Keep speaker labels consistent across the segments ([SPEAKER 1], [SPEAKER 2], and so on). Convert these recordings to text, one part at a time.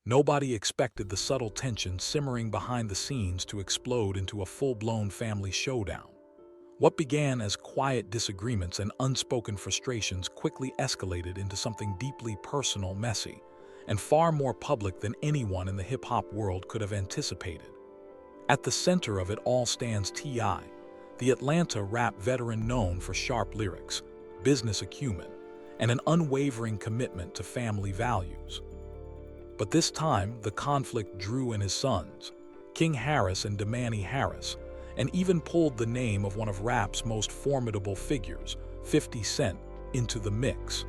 [SPEAKER 1] Nobody expected the subtle tension simmering behind the scenes to explode into a full-blown family showdown. What began as quiet disagreements and unspoken frustrations quickly escalated into something deeply personal, messy, and far more public than anyone in the hip-hop world could have anticipated. At the center of it all stands T.I., the Atlanta rap veteran known for sharp lyrics, business acumen, and an unwavering commitment to family values. But this time, the conflict drew in his sons, King Harris and Domani Harris, and even pulled the name of one of rap's most formidable figures, 50 Cent, into the mix.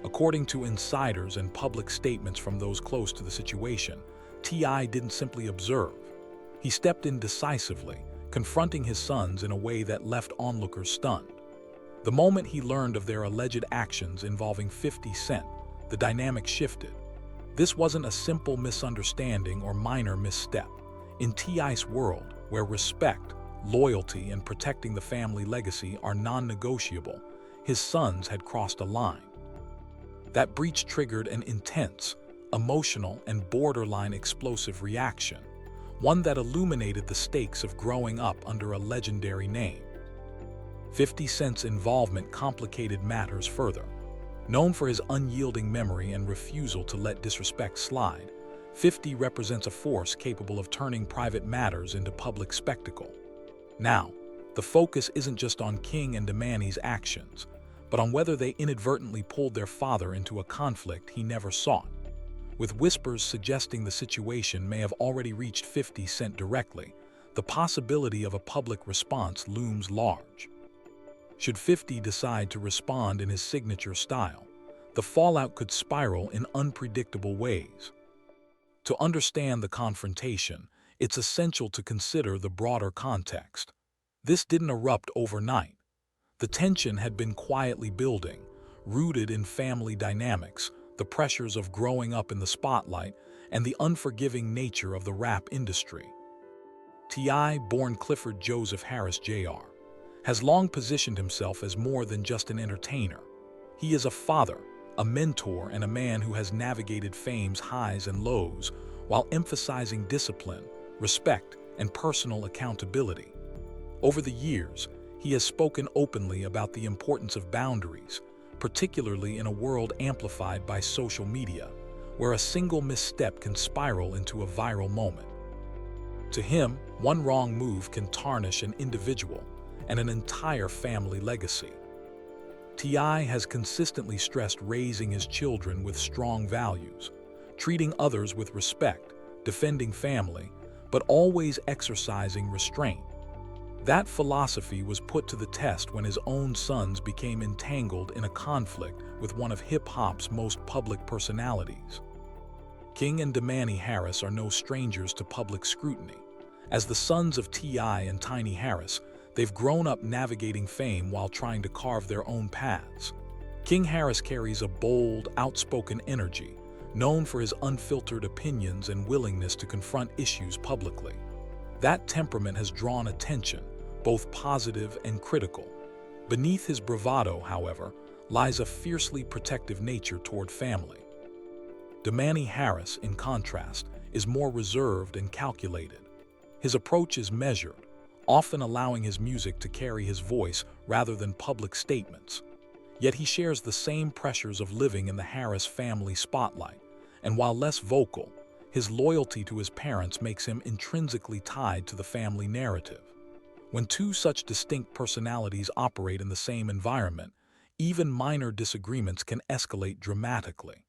[SPEAKER 1] According to insiders and public statements from those close to the situation, T.I. didn't simply observe. He stepped in decisively, confronting his sons in a way that left onlookers stunned. The moment he learned of their alleged actions involving 50 Cent, the dynamic shifted. This wasn't a simple misunderstanding or minor misstep. In T.I.'s world, where respect, loyalty, and protecting the family legacy are non-negotiable, his sons had crossed a line. That breach triggered an intense, emotional, and borderline explosive reaction, one that illuminated the stakes of growing up under a legendary name. 50 Cent's involvement complicated matters further. Known for his unyielding memory and refusal to let disrespect slide, 50 represents a force capable of turning private matters into public spectacle. Now, the focus isn't just on King and Domani's actions, but on whether they inadvertently pulled their father into a conflict he never sought. With whispers suggesting the situation may have already reached 50 Cent directly, the possibility of a public response looms large. Should 50 decide to respond in his signature style, the fallout could spiral in unpredictable ways. To understand the confrontation, it's essential to consider the broader context. This didn't erupt overnight. The tension had been quietly building, rooted in family dynamics, the pressures of growing up in the spotlight, and the unforgiving nature of the rap industry. T.I., born Clifford Joseph Harris Jr., has long positioned himself as more than just an entertainer. He is a father, a mentor, and a man who has navigated fame's highs and lows while emphasizing discipline, respect, and personal accountability. Over the years, he has spoken openly about the importance of boundaries, particularly in a world amplified by social media, where a single misstep can spiral into a viral moment. To him, one wrong move can tarnish an individual and an entire family legacy. T.I. has consistently stressed raising his children with strong values, treating others with respect, defending family, but always exercising restraint. That philosophy was put to the test when his own sons became entangled in a conflict with one of hip-hop's most public personalities. King and Domani Harris are no strangers to public scrutiny. As the sons of T.I. and Tiny Harris, they've grown up navigating fame while trying to carve their own paths. King Harris carries a bold, outspoken energy, known for his unfiltered opinions and willingness to confront issues publicly. That temperament has drawn attention, both positive and critical. Beneath his bravado, however, lies a fiercely protective nature toward family. Domani Harris, in contrast, is more reserved and calculated. His approach is measured, often allowing his music to carry his voice rather than public statements. Yet he shares the same pressures of living in the Harris family spotlight, and while less vocal, his loyalty to his parents makes him intrinsically tied to the family narrative. When two such distinct personalities operate in the same environment, even minor disagreements can escalate dramatically.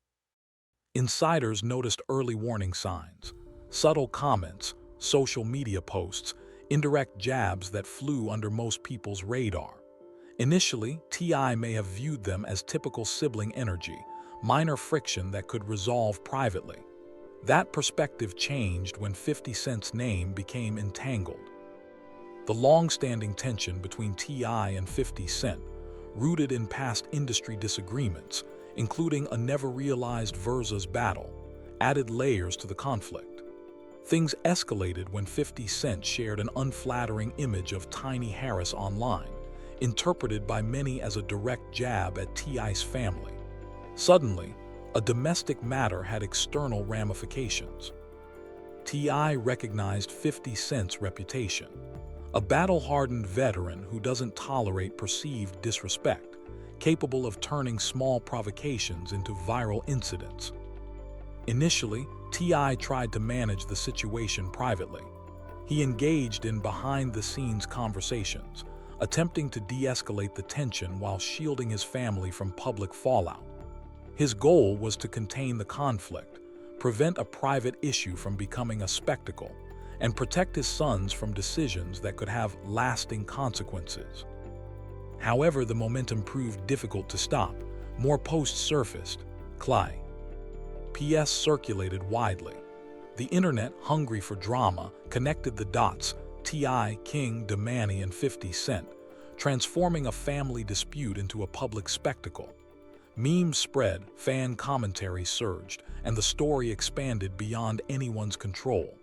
[SPEAKER 1] Insiders noticed early warning signs, subtle comments, social media posts, indirect jabs that flew under most people's radar. Initially, T.I. may have viewed them as typical sibling energy, minor friction that could resolve privately. That perspective changed when 50 Cent's name became entangled. The long-standing tension between T.I. and 50 Cent, rooted in past industry disagreements, including a never-realized versus battle, added layers to the conflict. Things escalated when 50 Cent shared an unflattering image of Tiny Harris online, interpreted by many as a direct jab at T.I.'s family. Suddenly, A domestic matter had external ramifications. T.I. recognized 50 Cent's reputation, a battle-hardened veteran who doesn't tolerate perceived disrespect, capable of turning small provocations into viral incidents. Initially, T.I. tried to manage the situation privately. He engaged in behind-the-scenes conversations, attempting to de-escalate the tension while shielding his family from public fallout. His goal was to contain the conflict, prevent a private issue from becoming a spectacle, and protect his sons from decisions that could have lasting consequences. However, the momentum proved difficult to stop. More posts surfaced. PS circulated widely. The internet, hungry for drama, connected the dots: T.I., King, Domani, and 50 Cent, transforming a family dispute into a public spectacle. Memes spread, fan commentary surged, and the story expanded beyond anyone's control.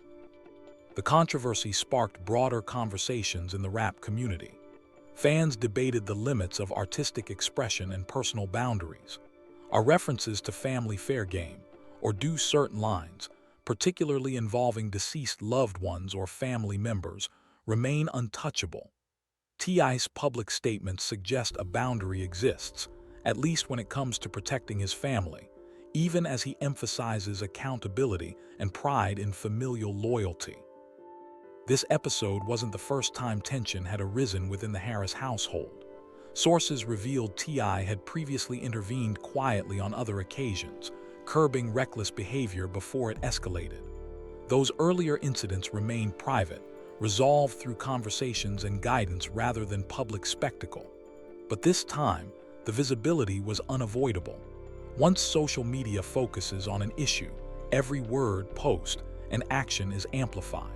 [SPEAKER 1] The controversy sparked broader conversations in the rap community. Fans debated the limits of artistic expression and personal boundaries. Are references to family fair game, or do certain lines, particularly involving deceased loved ones or family members, remain untouchable? T.I.'s public statements suggest a boundary exists, at least when it comes to protecting his family, even as he emphasizes accountability and pride in familial loyalty. This episode wasn't the first time tension had arisen within the Harris household. Sources revealed T.I. had previously intervened quietly on other occasions, curbing reckless behavior before it escalated. Those earlier incidents remained private, resolved through conversations and guidance rather than public spectacle. But this time, the visibility was unavoidable. Once social media focuses on an issue, every word, post, and action is amplified.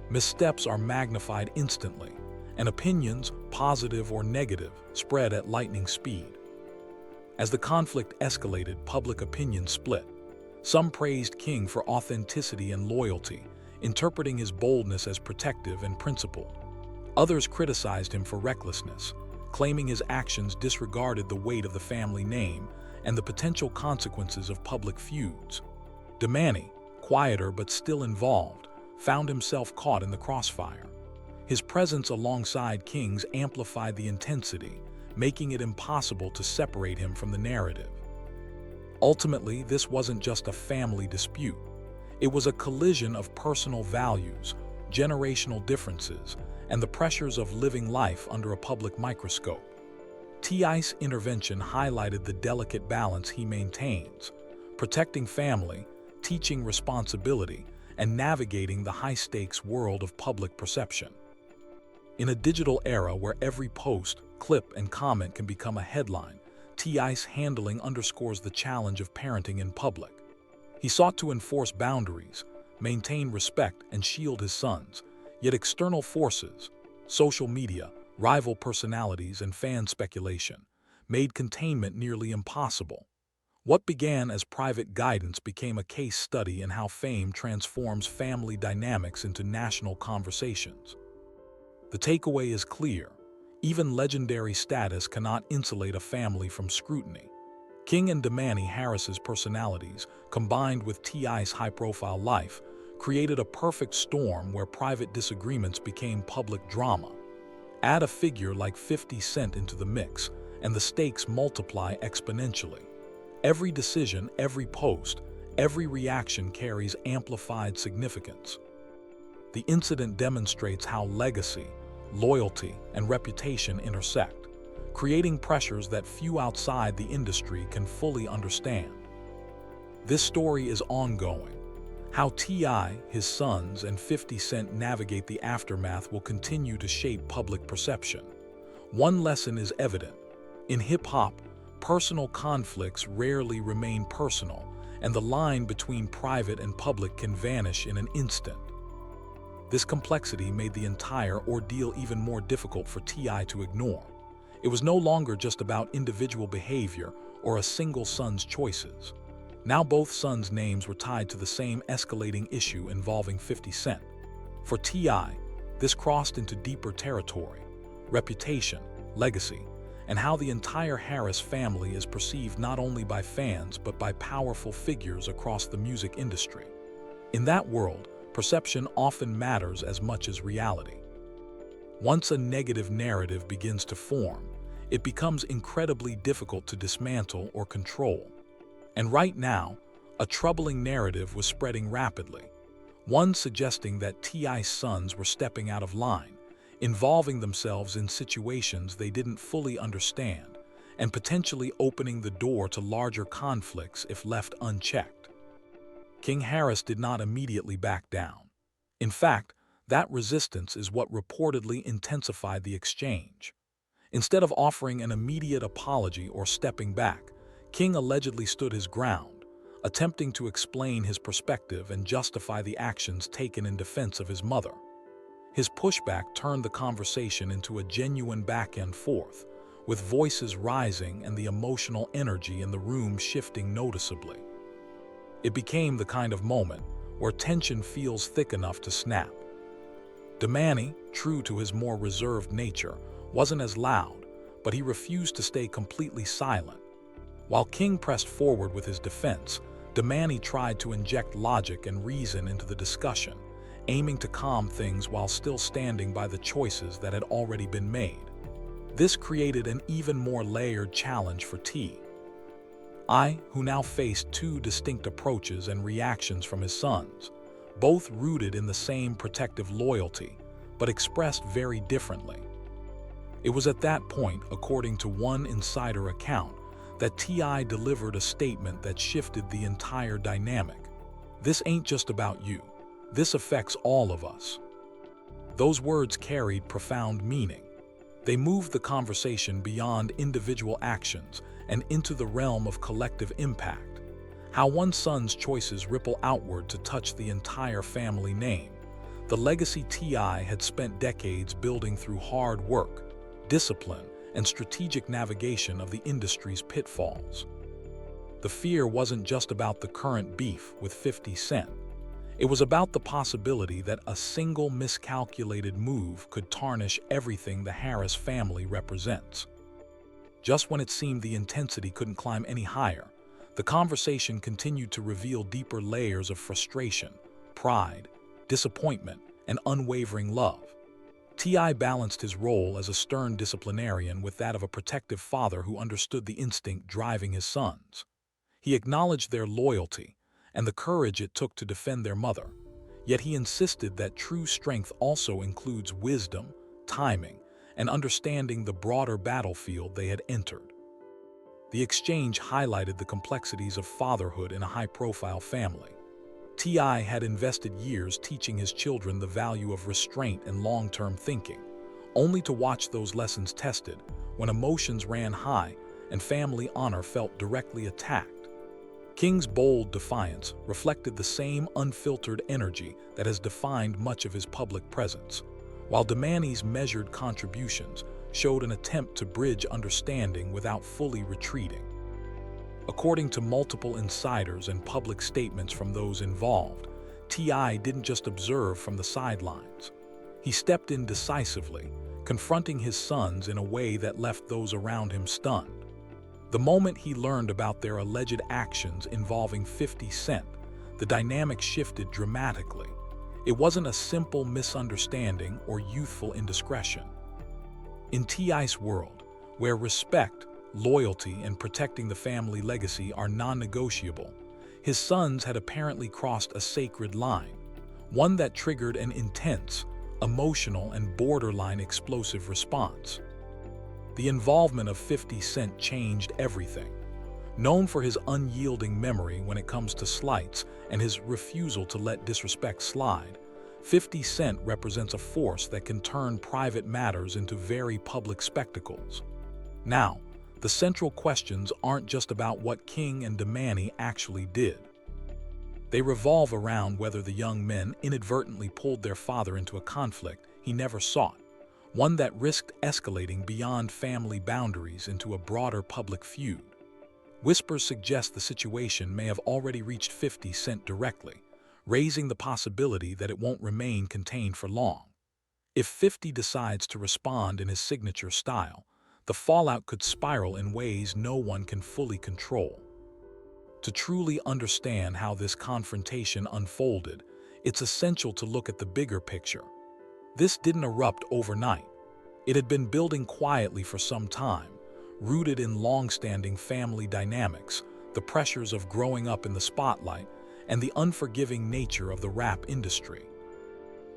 [SPEAKER 1] Missteps are magnified instantly, and opinions, positive or negative, spread at lightning speed. As the conflict escalated, public opinion split. Some praised King for authenticity and loyalty, interpreting his boldness as protective and principled. Others criticized him for recklessness, claiming his actions disregarded the weight of the family name and the potential consequences of public feuds. Domani, quieter but still involved, found himself caught in the crossfire. His presence alongside King's amplified the intensity, making it impossible to separate him from the narrative. Ultimately, this wasn't just a family dispute. It was a collision of personal values, generational differences, and the pressures of living life under a public microscope. T.I.'s intervention highlighted the delicate balance he maintains, protecting family, teaching responsibility, and navigating the high-stakes world of public perception. In a digital era where every post, clip, and comment can become a headline, T.I.'s handling underscores the challenge of parenting in public. He sought to enforce boundaries, maintain respect, and shield his sons, yet external forces, social media, rival personalities, and fan speculation, made containment nearly impossible. What began as private guidance became a case study in how fame transforms family dynamics into national conversations. The takeaway is clear: even legendary status cannot insulate a family from scrutiny. King and Domani Harris's personalities, combined with T.I.'s high-profile life, created a perfect storm where private disagreements became public drama. Add a figure like 50 Cent into the mix, and the stakes multiply exponentially. Every decision, every post, every reaction carries amplified significance. The incident demonstrates how legacy, loyalty, and reputation intersect, creating pressures that few outside the industry can fully understand. This story is ongoing. How T.I., his sons, and 50 Cent navigate the aftermath will continue to shape public perception. One lesson is evident. In hip-hop, personal conflicts rarely remain personal, and the line between private and public can vanish in an instant. This complexity made the entire ordeal even more difficult for T.I. to ignore. It was no longer just about individual behavior or a single son's choices. Now both sons' names were tied to the same escalating issue involving 50 Cent. For T.I., this crossed into deeper territory: reputation, legacy, and how the entire Harris family is perceived not only by fans but by powerful figures across the music industry. In that world, perception often matters as much as reality. Once a negative narrative begins to form, it becomes incredibly difficult to dismantle or control. And right now, a troubling narrative was spreading rapidly, one suggesting that T.I.'s sons were stepping out of line, involving themselves in situations they didn't fully understand, and potentially opening the door to larger conflicts if left unchecked. King Harris did not immediately back down. In fact, that resistance is what reportedly intensified the exchange. Instead of offering an immediate apology or stepping back, King allegedly stood his ground, attempting to explain his perspective and justify the actions taken in defense of his mother. His pushback turned the conversation into a genuine back-and-forth, with voices rising and the emotional energy in the room shifting noticeably. It became the kind of moment where tension feels thick enough to snap. Domani, true to his more reserved nature, wasn't as loud, but he refused to stay completely silent. While King pressed forward with his defense, Domani tried to inject logic and reason into the discussion, aiming to calm things while still standing by the choices that had already been made. This created an even more layered challenge for T.I., who now faced two distinct approaches and reactions from his sons, both rooted in the same protective loyalty, but expressed very differently. It was at that point, according to one insider account, that T.I. delivered a statement that shifted the entire dynamic. "This ain't just about you. This affects all of us." Those words carried profound meaning. They moved the conversation beyond individual actions and into the realm of collective impact. How one son's choices ripple outward to touch the entire family name. The legacy T.I. had spent decades building through hard work, discipline, and strategic navigation of the industry's pitfalls. The fear wasn't just about the current beef with 50 Cent. It was about the possibility that a single miscalculated move could tarnish everything the Harris family represents. Just when it seemed the intensity couldn't climb any higher, the conversation continued to reveal deeper layers of frustration, pride, disappointment, and unwavering love. T.I. balanced his role as a stern disciplinarian with that of a protective father who understood the instinct driving his sons. He acknowledged their loyalty and the courage it took to defend their mother, yet he insisted that true strength also includes wisdom, timing, and understanding the broader battlefield they had entered. The exchange highlighted the complexities of fatherhood in a high-profile family. T.I. had invested years teaching his children the value of restraint and long-term thinking, only to watch those lessons tested when emotions ran high and family honor felt directly attacked. King's bold defiance reflected the same unfiltered energy that has defined much of his public presence, while Domani's measured contributions showed an attempt to bridge understanding without fully retreating. According to multiple insiders and public statements from those involved, T.I. didn't just observe from the sidelines. He stepped in decisively, confronting his sons in a way that left those around him stunned. The moment he learned about their alleged actions involving 50 Cent, the dynamic shifted dramatically. It wasn't a simple misunderstanding or youthful indiscretion. In T.I.'s world, where respect, loyalty, and protecting the family legacy are non-negotiable, his sons had apparently crossed a sacred line, one that triggered an intense, emotional, and borderline explosive response. The involvement of 50 Cent changed everything. Known for his unyielding memory when it comes to slights and his refusal to let disrespect slide, 50 Cent represents a force that can turn private matters into very public spectacles. Now, the central questions aren't just about what King and Domani actually did. They revolve around whether the young men inadvertently pulled their father into a conflict he never sought, one that risked escalating beyond family boundaries into a broader public feud. Whispers suggest the situation may have already reached 50 Cent directly, raising the possibility that it won't remain contained for long. If 50 decides to respond in his signature style, the fallout could spiral in ways no one can fully control. To truly understand how this confrontation unfolded, it's essential to look at the bigger picture. This didn't erupt overnight. It had been building quietly for some time, rooted in long-standing family dynamics, the pressures of growing up in the spotlight, and the unforgiving nature of the rap industry.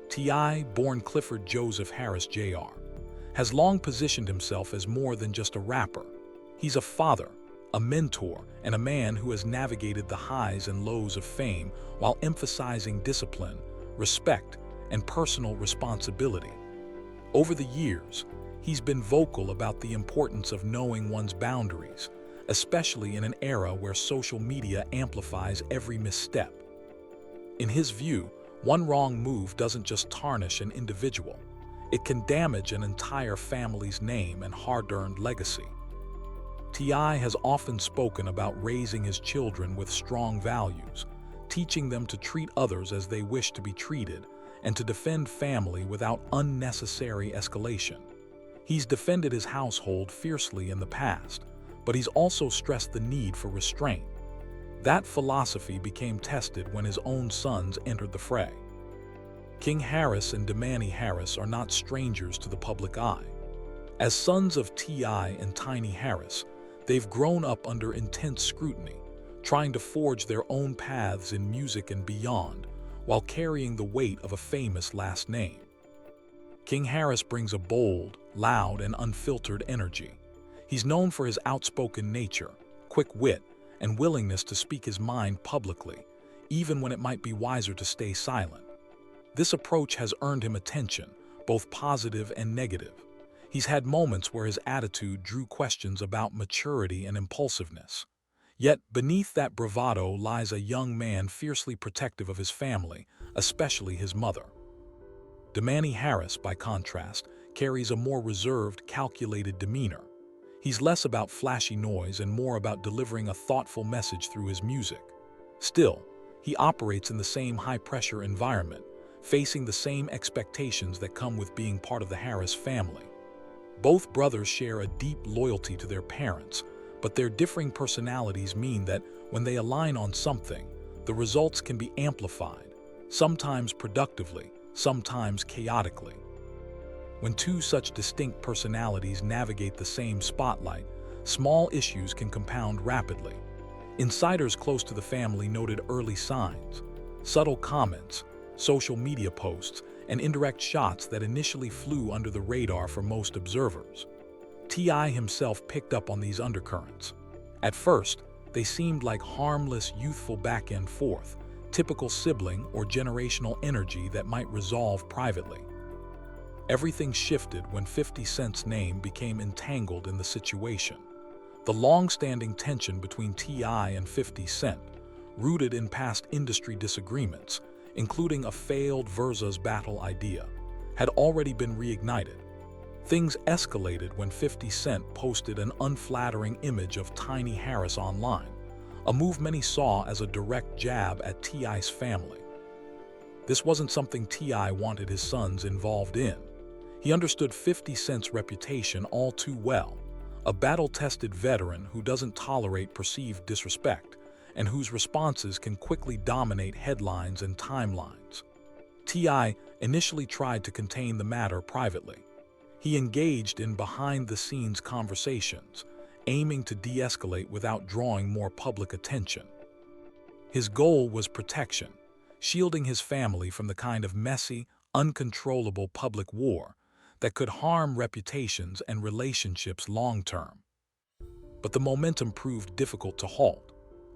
[SPEAKER 1] T.I., born Clifford Joseph Harris Jr., has long positioned himself as more than just a rapper. He's a father, a mentor, and a man who has navigated the highs and lows of fame while emphasizing discipline, respect, and personal responsibility. Over the years, he's been vocal about the importance of knowing one's boundaries, especially in an era where social media amplifies every misstep. In his view, one wrong move doesn't just tarnish an individual, it can damage an entire family's name and hard-earned legacy. T.I. has often spoken about raising his children with strong values, teaching them to treat others as they wish to be treated, and to defend family without unnecessary escalation. He's defended his household fiercely in the past, but he's also stressed the need for restraint. That philosophy became tested when his own sons entered the fray. King Harris and Domani Harris are not strangers to the public eye. As sons of T.I. and Tiny Harris, they've grown up under intense scrutiny, trying to forge their own paths in music and beyond, while carrying the weight of a famous last name. King Harris brings a bold, loud, and unfiltered energy. He's known for his outspoken nature, quick wit, and willingness to speak his mind publicly, even when it might be wiser to stay silent. This approach has earned him attention, both positive and negative. He's had moments where his attitude drew questions about maturity and impulsiveness. Yet beneath that bravado lies a young man fiercely protective of his family, especially his mother. Domani Harris, by contrast, carries a more reserved, calculated demeanor. He's less about flashy noise and more about delivering a thoughtful message through his music. Still, he operates in the same high-pressure environment, facing the same expectations that come with being part of the Harris family. Both brothers share a deep loyalty to their parents, but their differing personalities mean that when they align on something, the results can be amplified, sometimes productively, sometimes chaotically. When two such distinct personalities navigate the same spotlight, small issues can compound rapidly. Insiders close to the family noted early signs, subtle comments, social media posts, and indirect shots that initially flew under the radar for most observers. T.I. himself picked up on these undercurrents. At first, they seemed like harmless, youthful back and forth, typical sibling or generational energy that might resolve privately. Everything shifted when 50 Cent's name became entangled in the situation. The long-standing tension between T.I. and 50 Cent, rooted in past industry disagreements, including a failed versus battle idea, had already been reignited. Things escalated when 50 Cent posted an unflattering image of Tiny Harris online, a move many saw as a direct jab at T.I.'s family. This wasn't something T.I. wanted his sons involved in. He understood 50 Cent's reputation all too well, a battle-tested veteran who doesn't tolerate perceived disrespect, and whose responses can quickly dominate headlines and timelines. T.I. initially tried to contain the matter privately. He engaged in behind-the-scenes conversations, aiming to de-escalate without drawing more public attention. His goal was protection, shielding his family from the kind of messy, uncontrollable public war that could harm reputations and relationships long-term. But the momentum proved difficult to halt.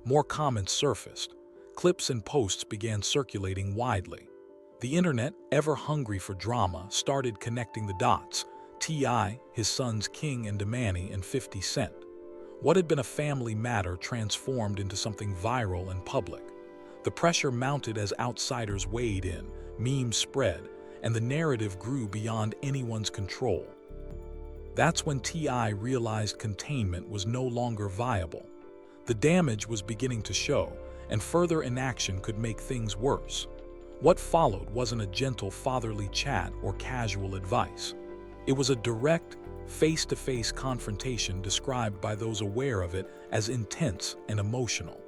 [SPEAKER 1] More comments surfaced. Clips and posts began circulating widely. The internet, ever hungry for drama, started connecting the dots. T.I., his sons King and Domani, and 50 Cent. What had been a family matter transformed into something viral and public. The pressure mounted as outsiders weighed in, memes spread, and the narrative grew beyond anyone's control. That's when T.I. realized containment was no longer viable. The damage was beginning to show, and further inaction could make things worse. What followed wasn't a gentle fatherly chat or casual advice. It was a direct, face-to-face confrontation described by those aware of it as intense and emotional.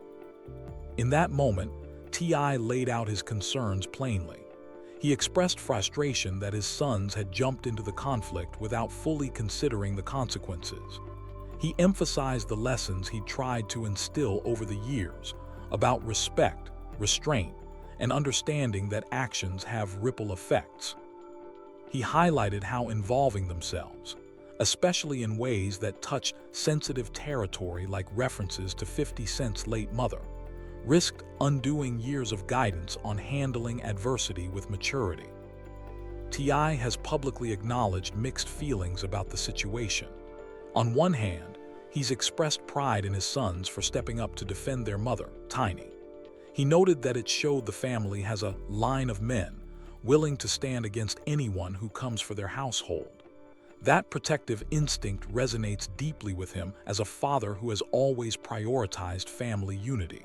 [SPEAKER 1] In that moment, T.I. laid out his concerns plainly. He expressed frustration that his sons had jumped into the conflict without fully considering the consequences. He emphasized the lessons he tried to instill over the years about respect, restraint, and understanding that actions have ripple effects. He highlighted how involving themselves, especially in ways that touched sensitive territory like references to 50 Cent's late mother, risked undoing years of guidance on handling adversity with maturity. T.I. has publicly acknowledged mixed feelings about the situation. On one hand, he's expressed pride in his sons for stepping up to defend their mother, Tiny. He noted that it showed the family has a line of men willing to stand against anyone who comes for their household. That protective instinct resonates deeply with him as a father who has always prioritized family unity.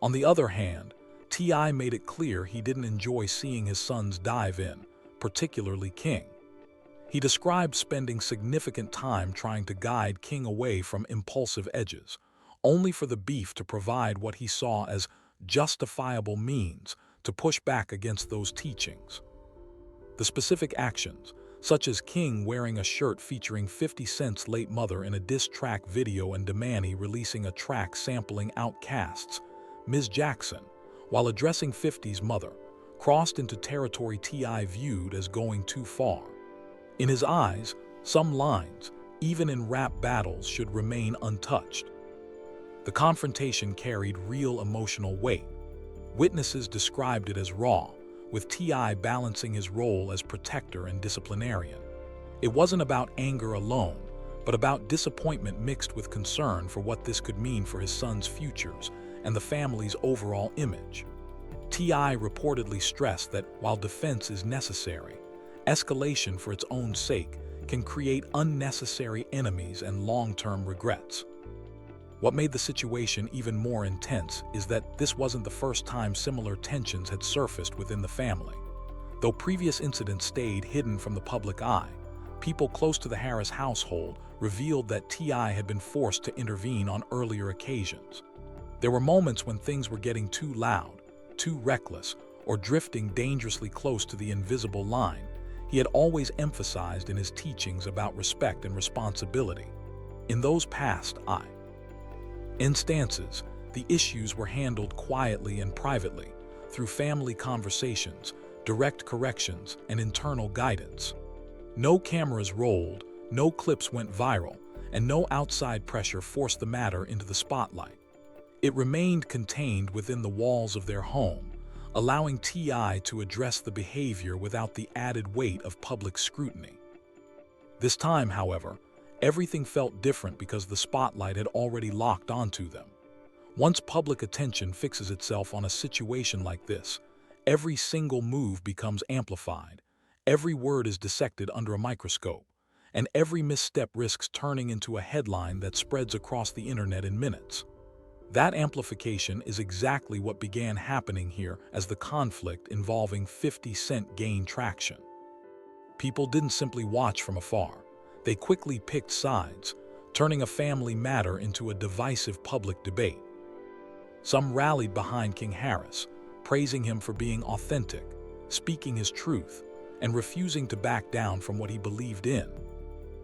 [SPEAKER 1] On the other hand, T.I. made it clear he didn't enjoy seeing his sons dive in, particularly King. He described spending significant time trying to guide King away from impulsive edges, only for the beef to provide what he saw as justifiable means to push back against those teachings. The specific actions, such as King wearing a shirt featuring 50 Cent's late mother in a diss track video and Domani releasing a track sampling Outkast's Ms. Jackson, while addressing 50's mother, crossed into territory T.I. viewed as going too far. In his eyes, some lines, even in rap battles, should remain untouched. The confrontation carried real emotional weight. Witnesses described it as raw, with T.I. balancing his role as protector and disciplinarian. It wasn't about anger alone, but about disappointment mixed with concern for what this could mean for his sons' futures and the family's overall image. T.I. reportedly stressed that while defense is necessary, escalation for its own sake can create unnecessary enemies and long-term regrets. What made the situation even more intense is that this wasn't the first time similar tensions had surfaced within the family. Though previous incidents stayed hidden from the public eye, people close to the Harris household revealed that T.I. had been forced to intervene on earlier occasions. There were moments when things were getting too loud, too reckless, or drifting dangerously close to the invisible line he had always emphasized in his teachings about respect and responsibility. In those past instances, the issues were handled quietly and privately, through family conversations, direct corrections, and internal guidance. No cameras rolled, no clips went viral, and no outside pressure forced the matter into the spotlight. It remained contained within the walls of their home, allowing T.I. to address the behavior without the added weight of public scrutiny. This time, however, everything felt different because the spotlight had already locked onto them. Once public attention fixes itself on a situation like this, every single move becomes amplified, every word is dissected under a microscope, and every misstep risks turning into a headline that spreads across the internet in minutes. That amplification is exactly what began happening here as the conflict involving 50 Cent gained traction. People didn't simply watch from afar. They quickly picked sides, turning a family matter into a divisive public debate. Some rallied behind King Harris, praising him for being authentic, speaking his truth, and refusing to back down from what he believed in.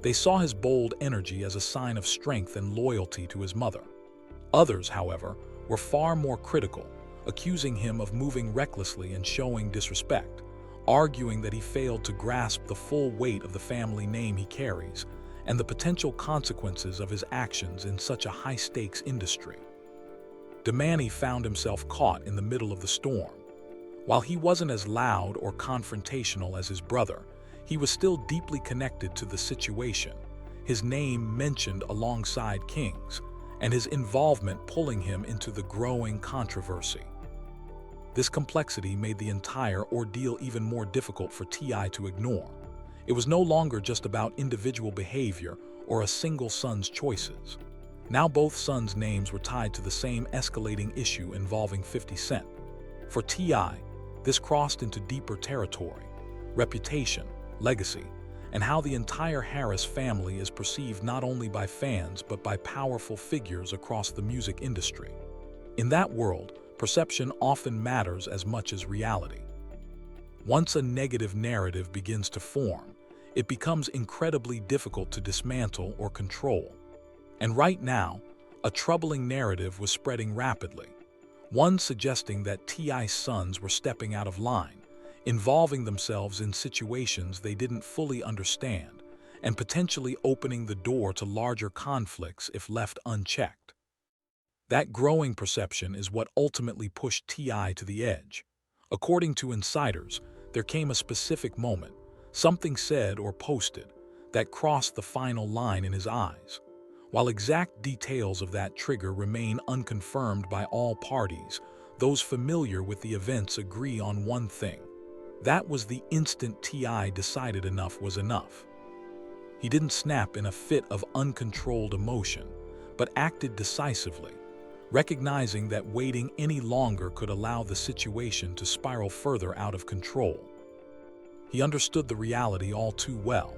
[SPEAKER 1] They saw his bold energy as a sign of strength and loyalty to his mother. Others, however, were far more critical, accusing him of moving recklessly and showing disrespect, arguing that he failed to grasp the full weight of the family name he carries and the potential consequences of his actions in such a high-stakes industry. Domani found himself caught in the middle of the storm. While he wasn't as loud or confrontational as his brother, he was still deeply connected to the situation, his name mentioned alongside King's, and his involvement pulling him into the growing controversy. This complexity made the entire ordeal even more difficult for T.I. to ignore. It was no longer just about individual behavior or a single son's choices. Now both sons' names were tied to the same escalating issue involving 50 Cent. For T.I., this crossed into deeper territory: reputation, legacy, and how the entire Harris family is perceived not only by fans but by powerful figures across the music industry. In that world, perception often matters as much as reality. Once a negative narrative begins to form, it becomes incredibly difficult to dismantle or control. And right now, a troubling narrative was spreading rapidly, one suggesting that T.I.'s sons were stepping out of line, involving themselves in situations they didn't fully understand, and potentially opening the door to larger conflicts if left unchecked. That growing perception is what ultimately pushed T.I. to the edge. According to insiders, there came a specific moment, something said or posted, that crossed the final line in his eyes. While exact details of that trigger remain unconfirmed by all parties, those familiar with the events agree on one thing. That was the instant T.I. decided enough was enough. He didn't snap in a fit of uncontrolled emotion, but acted decisively, recognizing that waiting any longer could allow the situation to spiral further out of control. He understood the reality all too well.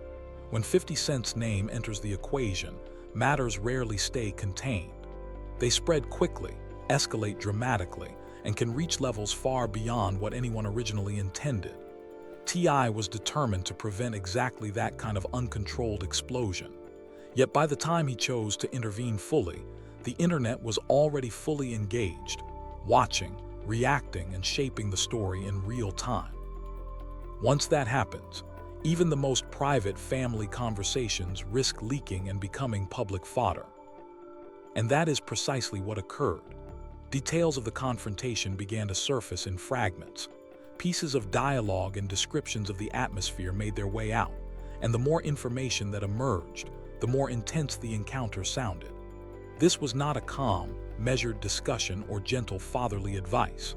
[SPEAKER 1] When 50 Cent's name enters the equation, matters rarely stay contained. They spread quickly, escalate dramatically, and can reach levels far beyond what anyone originally intended. T.I. was determined to prevent exactly that kind of uncontrolled explosion. Yet by the time he chose to intervene fully, the internet was already fully engaged, watching, reacting, and shaping the story in real time. Once that happens, even the most private family conversations risk leaking and becoming public fodder. And that is precisely what occurred. Details of the confrontation began to surface in fragments. Pieces of dialogue and descriptions of the atmosphere made their way out, and the more information that emerged, the more intense the encounter sounded. This was not a calm, measured discussion or gentle fatherly advice.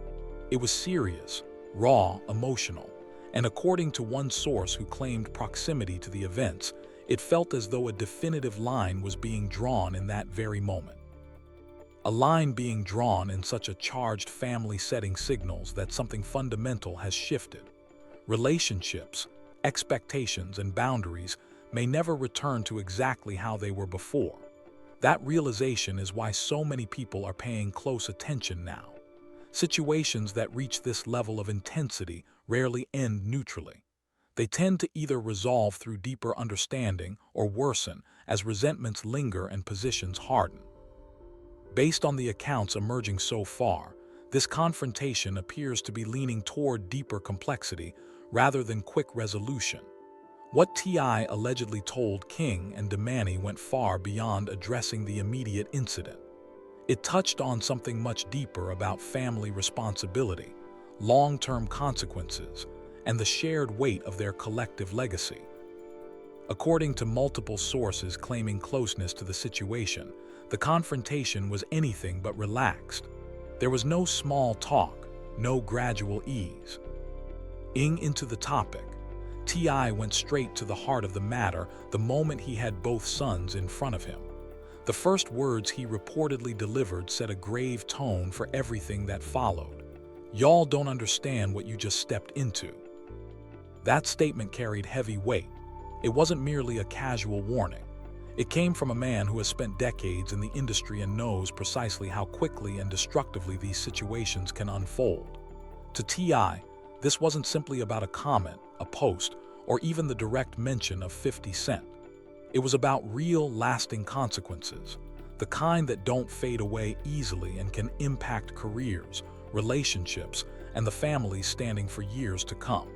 [SPEAKER 1] It was serious, raw, emotional, and according to one source who claimed proximity to the events, it felt as though a definitive line was being drawn in that very moment. A line being drawn in such a charged family setting signals that something fundamental has shifted. Relationships, expectations, and boundaries may never return to exactly how they were before. That realization is why so many people are paying close attention now. Situations that reach this level of intensity rarely end neutrally. They tend to either resolve through deeper understanding or worsen as resentments linger and positions harden. Based on the accounts emerging so far, this confrontation appears to be leaning toward deeper complexity rather than quick resolution. What T.I. allegedly told King and Domani went far beyond addressing the immediate incident. It touched on something much deeper about family responsibility, long-term consequences, and the shared weight of their collective legacy. According to multiple sources claiming closeness to the situation, the confrontation was anything but relaxed. There was no small talk, no gradual ease. Into the topic, T.I. went straight to the heart of the matter the moment he had both sons in front of him. The first words he reportedly delivered set a grave tone for everything that followed. "Y'all don't understand what you just stepped into." That statement carried heavy weight. It wasn't merely a casual warning. It came from a man who has spent decades in the industry and knows precisely how quickly and destructively these situations can unfold. To T.I., this wasn't simply about a comment, a post, or even the direct mention of 50 Cent. It was about real, lasting consequences, the kind that don't fade away easily and can impact careers, relationships, and the families standing for years to come.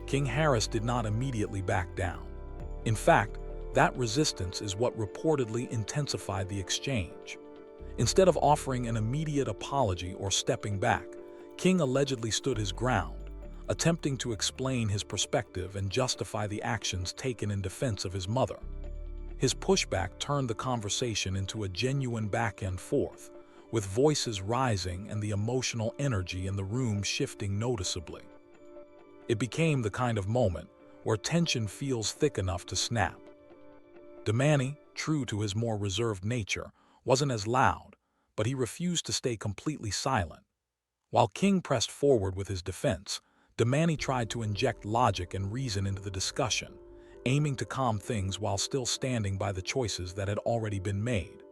[SPEAKER 1] King Harris did not immediately back down. In fact, that resistance is what reportedly intensified the exchange. Instead of offering an immediate apology or stepping back, King allegedly stood his ground, attempting to explain his perspective and justify the actions taken in defense of his mother. His pushback turned the conversation into a genuine back and forth, with voices rising and the emotional energy in the room shifting noticeably. It became the kind of moment where tension feels thick enough to snap. Domani, true to his more reserved nature, wasn't as loud, but he refused to stay completely silent. While King pressed forward with his defense, Domani tried to inject logic and reason into the discussion, aiming to calm things while still standing by the choices that had already been made.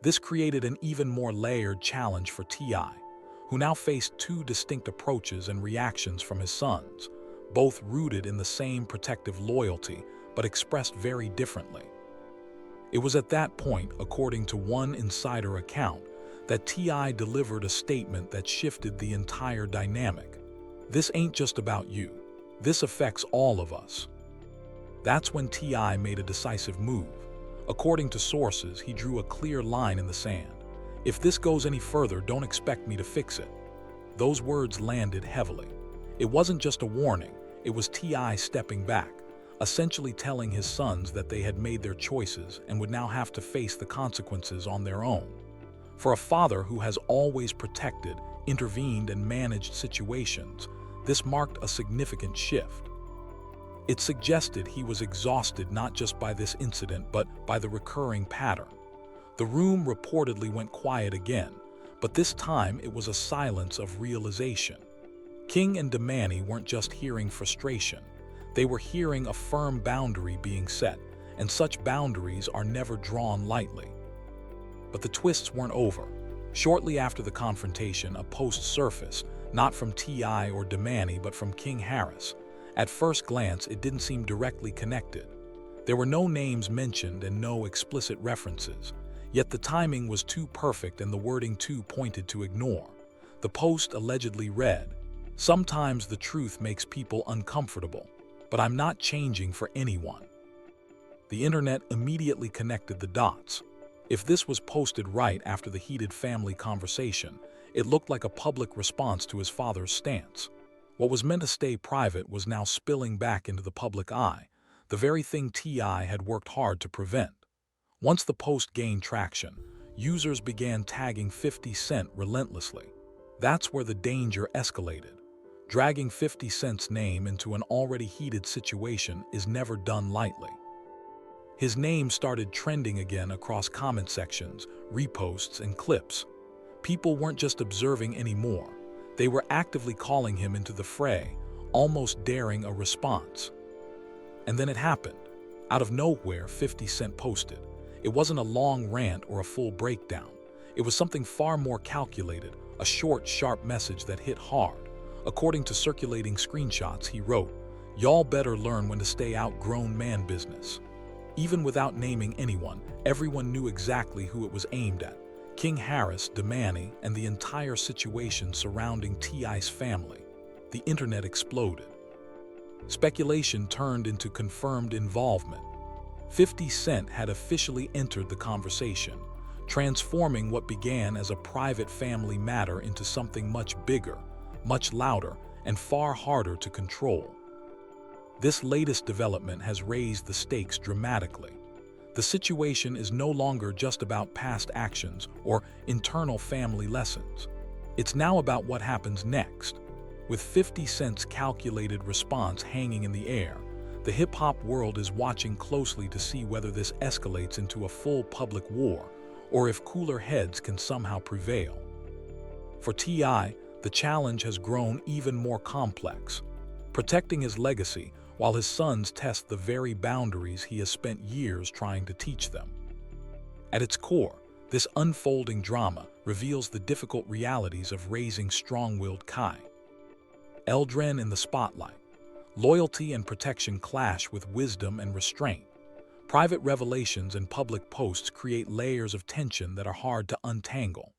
[SPEAKER 1] This created an even more layered challenge for T.I., who now faced two distinct approaches and reactions from his sons, both rooted in the same protective loyalty but expressed very differently. It was at that point, according to one insider account, that T.I. delivered a statement that shifted the entire dynamic. "This ain't just about you. This affects all of us." That's when T.I. made a decisive move. According to sources, he drew a clear line in the sand. "If this goes any further, don't expect me to fix it." Those words landed heavily. It wasn't just a warning, it was T.I. stepping back, essentially telling his sons that they had made their choices and would now have to face the consequences on their own. For a father who has always protected, intervened, and managed situations, this marked a significant shift. It suggested he was exhausted not just by this incident but by the recurring pattern. The room reportedly went quiet again, but this time it was a silence of realization. King and Domani weren't just hearing frustration. They were hearing a firm boundary being set, and such boundaries are never drawn lightly. But the twists weren't over. Shortly after the confrontation, a post surfaced, not from T.I. or Domani, but from King Harris. At first glance, it didn't seem directly connected. There were no names mentioned and no explicit references. Yet the timing was too perfect and the wording too pointed to ignore. The post allegedly read, "Sometimes the truth makes people uncomfortable, but I'm not changing for anyone." The internet immediately connected the dots. If this was posted right after the heated family conversation, it looked like a public response to his father's stance. What was meant to stay private was now spilling back into the public eye, the very thing T.I. had worked hard to prevent. Once the post gained traction, users began tagging 50 Cent relentlessly. That's where the danger escalated. Dragging 50 Cent's name into an already heated situation is never done lightly. His name started trending again across comment sections, reposts, and clips. People weren't just observing anymore. They were actively calling him into the fray, almost daring a response. And then it happened. Out of nowhere, 50 Cent posted. It wasn't a long rant or a full breakdown. It was something far more calculated, a short, sharp message that hit hard. According to circulating screenshots, he wrote, "Y'all better learn when to stay out grown man business." Even without naming anyone, everyone knew exactly who it was aimed at. King Harris, Domani, and the entire situation surrounding T.I.'s family. The internet exploded. Speculation turned into confirmed involvement. 50 Cent had officially entered the conversation, transforming what began as a private family matter into something much bigger, much louder, and far harder to control. This latest development has raised the stakes dramatically. The situation is no longer just about past actions or internal family lessons. It's now about what happens next. With 50 Cent's calculated response hanging in the air, the hip-hop world is watching closely to see whether this escalates into a full public war or if cooler heads can somehow prevail. For T.I., the challenge has grown even more complex, protecting his legacy while his sons test the very boundaries he has spent years trying to teach them. At its core, this unfolding drama reveals the difficult realities of raising strong-willed Kai. Eldren in the spotlight. Loyalty and protection clash with wisdom and restraint. Private revelations and public posts create layers of tension that are hard to untangle.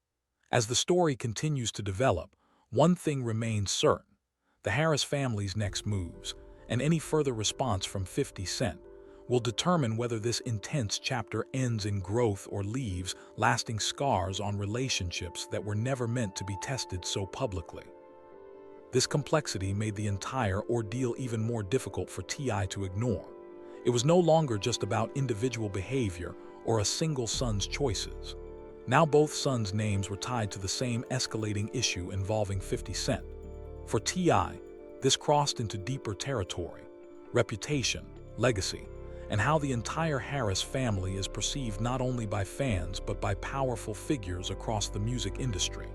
[SPEAKER 1] As the story continues to develop, one thing remains certain: the Harris family's next moves, and any further response from 50 Cent, will determine whether this intense chapter ends in growth or leaves lasting scars on relationships that were never meant to be tested so publicly. This complexity made the entire ordeal even more difficult for T.I. to ignore. It was no longer just about individual behavior or a single son's choices. Now both sons' names were tied to the same escalating issue involving 50 Cent. For T.I., this crossed into deeper territory: reputation, legacy, and how the entire Harris family is perceived not only by fans but by powerful figures across the music industry.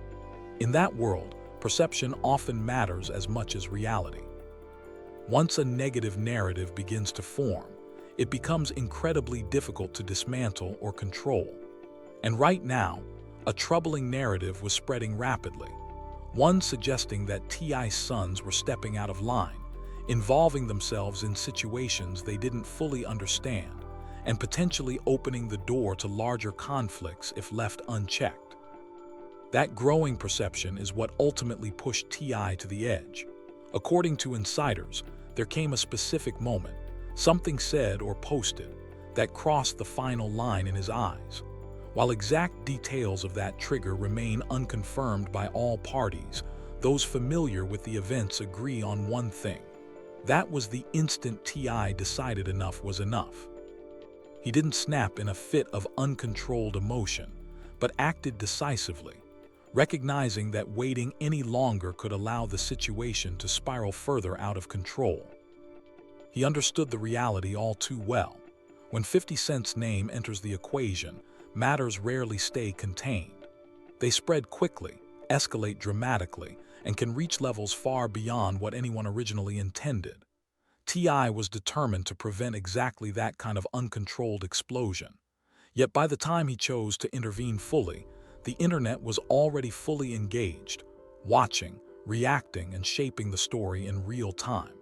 [SPEAKER 1] In that world, perception often matters as much as reality. Once a negative narrative begins to form, it becomes incredibly difficult to dismantle or control. And right now, a troubling narrative was spreading rapidly, one suggesting that T.I.'s sons were stepping out of line, involving themselves in situations they didn't fully understand, and potentially opening the door to larger conflicts if left unchecked. That growing perception is what ultimately pushed T.I. to the edge. According to insiders, there came a specific moment, something said or posted, that crossed the final line in his eyes. While exact details of that trigger remain unconfirmed by all parties, those familiar with the events agree on one thing. That was the instant T.I. decided enough was enough. He didn't snap in a fit of uncontrolled emotion, but acted decisively, recognizing that waiting any longer could allow the situation to spiral further out of control. He understood the reality all too well. When 50 Cent's name enters the equation, matters rarely stay contained. They spread quickly, escalate dramatically, and can reach levels far beyond what anyone originally intended. T.I. was determined to prevent exactly that kind of uncontrolled explosion. Yet by the time he chose to intervene fully, the internet was already fully engaged, watching, reacting, and shaping the story in real time.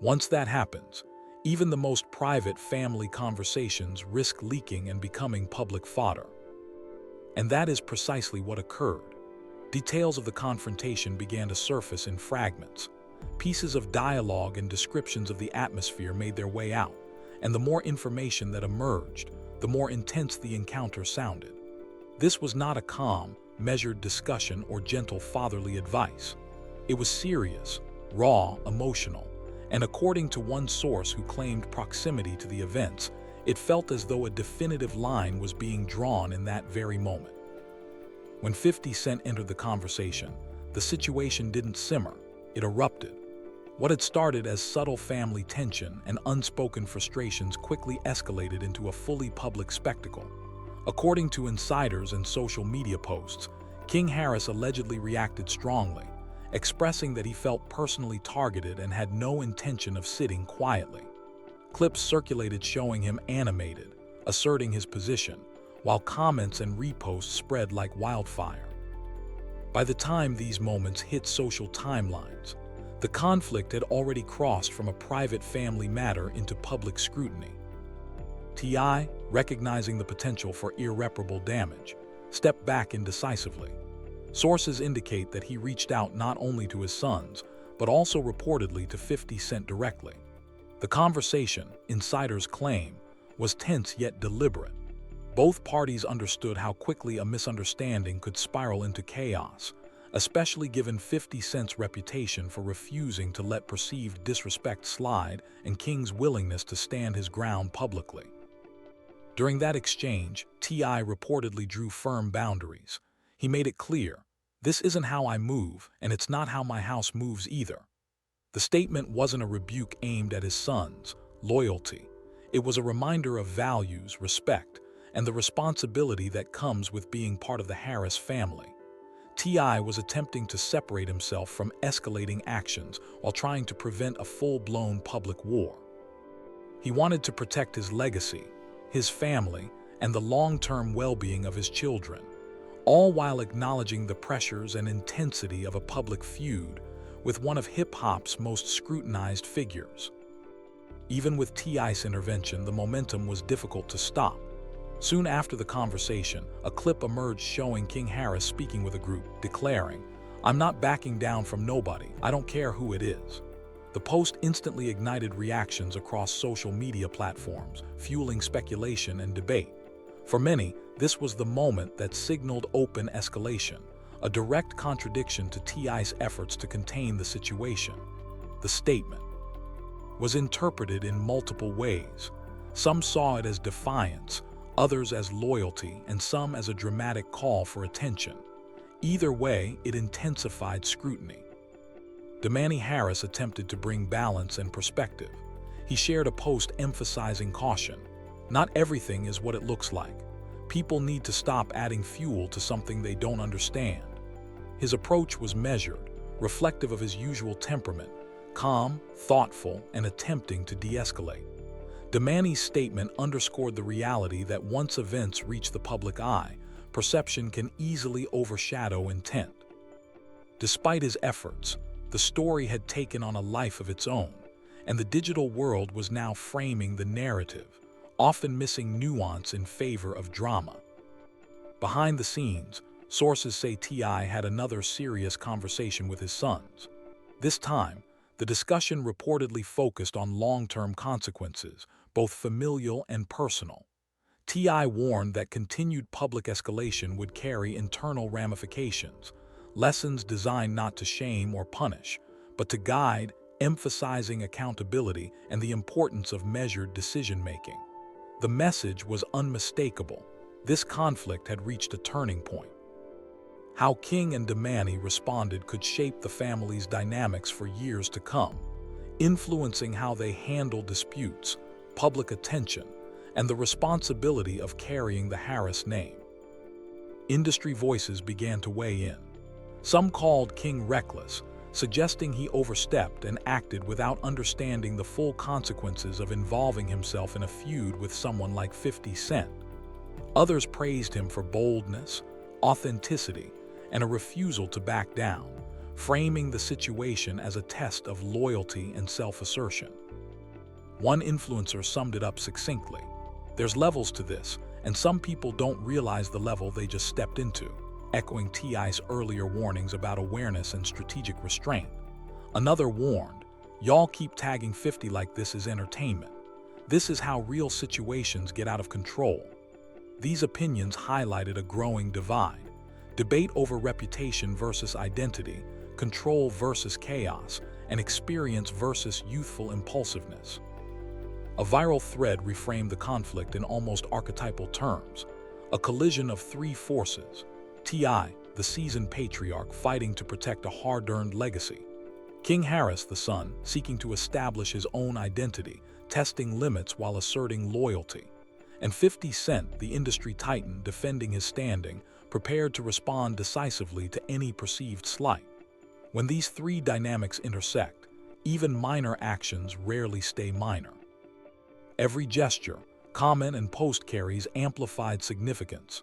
[SPEAKER 1] Once that happens, even the most private family conversations risk leaking and becoming public fodder. And that is precisely what occurred. Details of the confrontation began to surface in fragments. Pieces of dialogue and descriptions of the atmosphere made their way out, and the more information that emerged, the more intense the encounter sounded. This was not a calm, measured discussion or gentle fatherly advice. It was serious, raw, emotional, and according to one source who claimed proximity to the events, it felt as though a definitive line was being drawn in that very moment. When 50 Cent entered the conversation, the situation didn't simmer, it erupted. What had started as subtle family tension and unspoken frustrations quickly escalated into a fully public spectacle. According to insiders and social media posts, King Harris allegedly reacted strongly, expressing that he felt personally targeted and had no intention of sitting quietly. Clips circulated showing him animated, asserting his position, while comments and reposts spread like wildfire. By the time these moments hit social timelines, the conflict had already crossed from a private family matter into public scrutiny. T.I., recognizing the potential for irreparable damage, stepped back indecisively. Sources indicate that he reached out not only to his sons, but also reportedly to 50 Cent directly. The conversation, insiders claim, was tense yet deliberate. Both parties understood how quickly a misunderstanding could spiral into chaos, especially given 50 Cent's reputation for refusing to let perceived disrespect slide and King's willingness to stand his ground publicly. During that exchange, T.I. reportedly drew firm boundaries. He made it clear, "This isn't how I move, and it's not how my house moves either." The statement wasn't a rebuke aimed at his sons, loyalty. It was a reminder of values, respect, and the responsibility that comes with being part of the Harris family. T.I. was attempting to separate himself from escalating actions while trying to prevent a full-blown public war. He wanted to protect his legacy, his family, and the long-term well-being of his children, all while acknowledging the pressures and intensity of a public feud with one of hip-hop's most scrutinized figures. Even with T.I.'s intervention, the momentum was difficult to stop. Soon after the conversation, a clip emerged showing King Harris speaking with a group, declaring, "I'm not backing down from nobody, I don't care who it is." The post instantly ignited reactions across social media platforms, fueling speculation and debate. For many, this was the moment that signaled open escalation, a direct contradiction to T.I.'s efforts to contain the situation. The statement was interpreted in multiple ways. Some saw it as defiance, others as loyalty, and some as a dramatic call for attention. Either way, it intensified scrutiny. Domani Harris attempted to bring balance and perspective. He shared a post emphasizing caution. "Not everything is what it looks like. People need to stop adding fuel to something they don't understand." His approach was measured, reflective of his usual temperament, calm, thoughtful, and attempting to de-escalate. Domani's statement underscored the reality that once events reach the public eye, perception can easily overshadow intent. Despite his efforts, the story had taken on a life of its own, and the digital world was now framing the narrative, often missing nuance in favor of drama. Behind the scenes, sources say T.I. had another serious conversation with his sons. This time, the discussion reportedly focused on long-term consequences, both familial and personal. T.I. warned that continued public escalation would carry internal ramifications, lessons designed not to shame or punish, but to guide, emphasizing accountability and the importance of measured decision-making. The message was unmistakable. This conflict had reached a turning point. How King and Domani responded could shape the family's dynamics for years to come, influencing how they handle disputes, public attention, and the responsibility of carrying the Harris name. Industry voices began to weigh in. Some called King reckless, suggesting he overstepped and acted without understanding the full consequences of involving himself in a feud with someone like 50 Cent. Others praised him for boldness, authenticity, and a refusal to back down, framing the situation as a test of loyalty and self-assertion. One influencer summed it up succinctly: "There's levels to this, and some people don't realize the level they just stepped into," echoing T.I.'s earlier warnings about awareness and strategic restraint. Another warned, "Y'all keep tagging 50 like this is entertainment. This is how real situations get out of control." These opinions highlighted a growing divide. Debate over reputation versus identity, control versus chaos, and experience versus youthful impulsiveness. A viral thread reframed the conflict in almost archetypal terms, a collision of three forces: T.I., the seasoned patriarch fighting to protect a hard-earned legacy; King Harris, the son, seeking to establish his own identity, testing limits while asserting loyalty; and 50 Cent, the industry titan, defending his standing, prepared to respond decisively to any perceived slight. When these three dynamics intersect, even minor actions rarely stay minor. Every gesture, comment, and post carries amplified significance.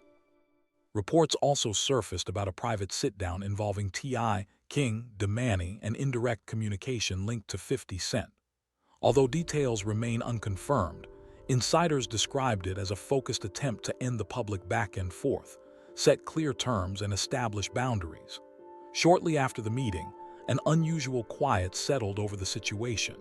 [SPEAKER 1] Reports also surfaced about a private sit-down involving T.I., King, Domani, and indirect communication linked to 50 Cent. Although details remain unconfirmed, insiders described it as a focused attempt to end the public back and forth, set clear terms, and establish boundaries. Shortly after the meeting, an unusual quiet settled over the situation.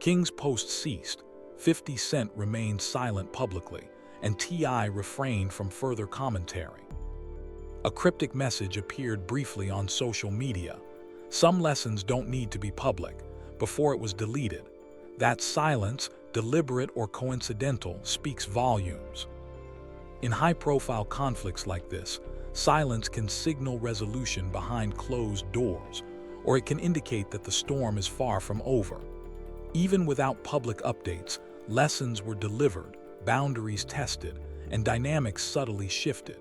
[SPEAKER 1] King's posts ceased, 50 Cent remained silent publicly, and T.I. refrained from further commentary. A cryptic message appeared briefly on social media: "Some lessons don't need to be public," before it was deleted. That silence, deliberate or coincidental, speaks volumes. In high-profile conflicts like this, silence can signal resolution behind closed doors, or it can indicate that the storm is far from over. Even without public updates, lessons were delivered, boundaries tested, and dynamics subtly shifted.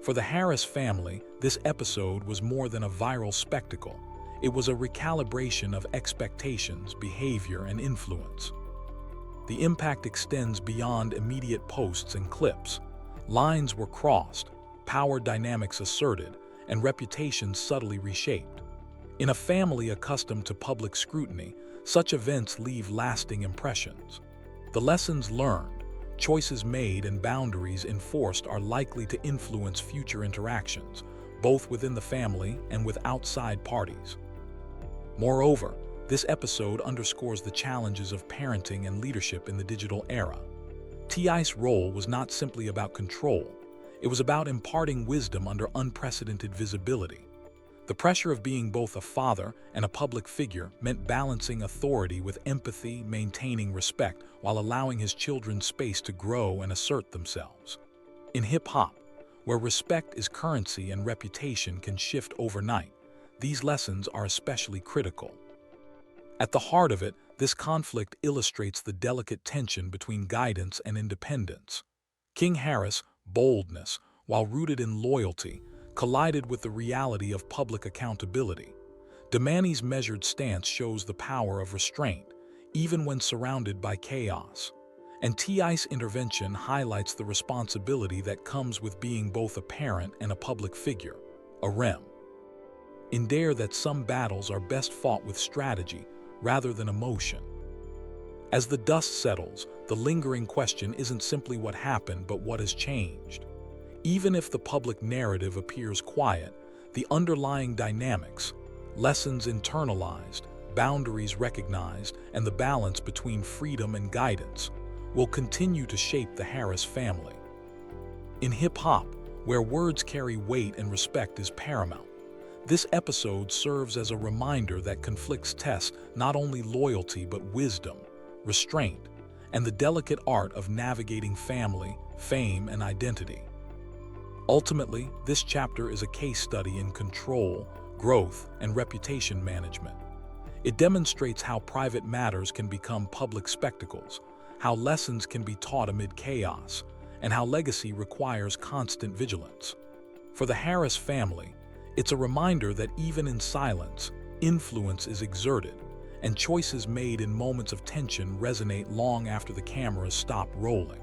[SPEAKER 1] For the Harris family, this episode was more than a viral spectacle. It was a recalibration of expectations, behavior, and influence. The impact extends beyond immediate posts and clips. Lines were crossed, power dynamics asserted, and reputations subtly reshaped. In a family accustomed to public scrutiny, such events leave lasting impressions. The lessons learned, choices made, and boundaries enforced are likely to influence future interactions, both within the family and with outside parties. Moreover, this episode underscores the challenges of parenting and leadership in the digital era. T.I.'s role was not simply about control, it was about imparting wisdom under unprecedented visibility. The pressure of being both a father and a public figure meant balancing authority with empathy, maintaining respect, while allowing his children space to grow and assert themselves. In hip-hop, where respect is currency and reputation can shift overnight, these lessons are especially critical. At the heart of it, this conflict illustrates the delicate tension between guidance and independence. King Harris' boldness, while rooted in loyalty, collided with the reality of public accountability. Domani's measured stance shows the power of restraint, even when surrounded by chaos. And T.I.'s intervention highlights the responsibility that comes with being both a parent and a public figure, a rem. In Dare that some battles are best fought with strategy rather than emotion. As the dust settles, the lingering question isn't simply what happened, but what has changed. Even if the public narrative appears quiet, the underlying dynamics, lessons internalized, boundaries recognized, and the balance between freedom and guidance will continue to shape the Harris family. In hip-hop, where words carry weight and respect is paramount, this episode serves as a reminder that conflicts test not only loyalty but wisdom, restraint, and the delicate art of navigating family, fame, and identity. Ultimately, this chapter is a case study in control, growth, and reputation management. It demonstrates how private matters can become public spectacles, how lessons can be taught amid chaos, and how legacy requires constant vigilance. For the Harris family, it's a reminder that even in silence, influence is exerted, and choices made in moments of tension resonate long after the cameras stop rolling.